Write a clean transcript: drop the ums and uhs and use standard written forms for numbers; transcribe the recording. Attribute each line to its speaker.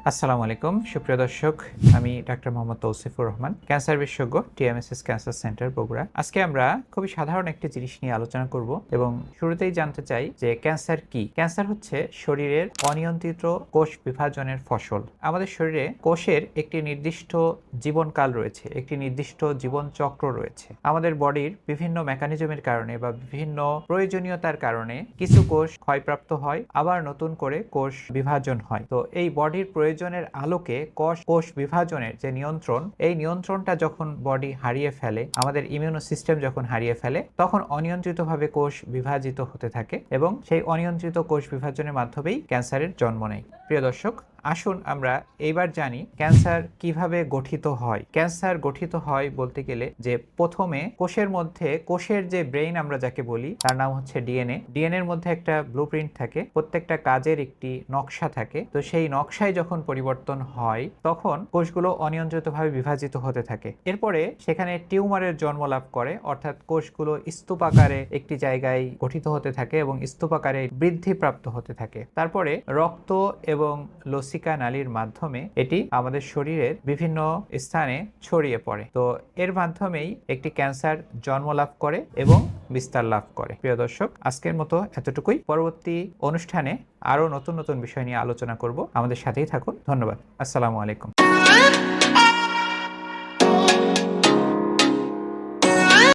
Speaker 1: আসসালামু আলাইকুম সুপ্রিয় দর্শক, আমি ডাক্তার মোহাম্মদ তৌসিফুর রহমান, ক্যান্সার বিশেষজ্ঞ, টিএমএসএস ক্যান্সার সেন্টার বগুড়া। আজকে আমরা খুবই সাধারণ একটি জিনিস নিয়ে আলোচনা করব এবং শুরুতেই জানতে চাই যে ক্যান্সার কি। ক্যান্সার হচ্ছে শরীরের অনিয়ন্ত্রিত কোষ বিভাজনের ফসল। আমাদের শরীরে কোষের একটি নির্দিষ্ট জীবনকাল রয়েছে, একটি নির্দিষ্ট জীবন চক্র রয়েছে। আমাদের বডির বিভিন্ন মেকানিজমের কারণে বা বিভিন্ন প্রয়োজনীয়তার কারণে কিছু কোষ ক্ষয়প্রাপ্ত হয়, আবার নতুন করে কোষ বিভাজন হয়। তো এই বডির প্রয়োজনের আলোকে কোষ বিভাজনের যে নিয়ন্ত্রণ, এই নিয়ন্ত্রণটা যখন বডি হারিয়ে ফেলে, আমাদের ইমিউনো সিস্টেম যখন হারিয়ে ফেলে, তখন অনিয়ন্ত্রিতভাবে কোষ বিভাজিত হতে থাকে এবং সেই অনিয়ন্ত্রিত কোষ বিভাজনের মাধ্যমেই ক্যান্সারের জন্ম নেয়। প্রিয় দর্শক, আসুন আমরা এইবার জানি ক্যান্সার কিভাবে গঠিত হয়। ক্যান্সার গঠিত হয় বলতে গেলে যে প্রথমে কোষের মধ্যে, কোষের যে ব্রেইন আমরা যাকে বলি, তার নাম হচ্ছে ডিএনএ। ডিএনএর মধ্যে একটা ব্লুপ্রিন্ট থাকে, প্রত্যেকটা কাজের একটি নকশা থাকে। তো সেই নকশায় যখন পরিবর্তন হয়, তখন কোষগুলো অনিয়ন্ত্রিতভাবে বিভাজিত হতে থাকে। এরপরে সেখানে টিউমারের জন্ম লাভ করে, অর্থাৎ কোষগুলো স্তূপাকারে একটি জায়গায় গঠিত হতে থাকে এবং স্তূপাকারে বৃদ্ধিপ্রাপ্ত হতে থাকে। তারপরে রক্ত এবং লসিকা নালীর মাধ্যমে এটি আমাদের শরীরের বিভিন্ন স্থানে ছড়িয়ে পড়ে। তো এর মাধ্যমেই একটি ক্যান্সার জন্ম লাভ করে এবং বিস্তার লাভ করে। প্রিয় দর্শক, আজকের মতো এতটুকুই। পরবর্তী অনুষ্ঠানে আরো নতুন নতুন বিষয় নিয়ে আলোচনা করব। আমাদের সাথেই থাকুন। ধন্যবাদ। আসসালামু আলাইকুম।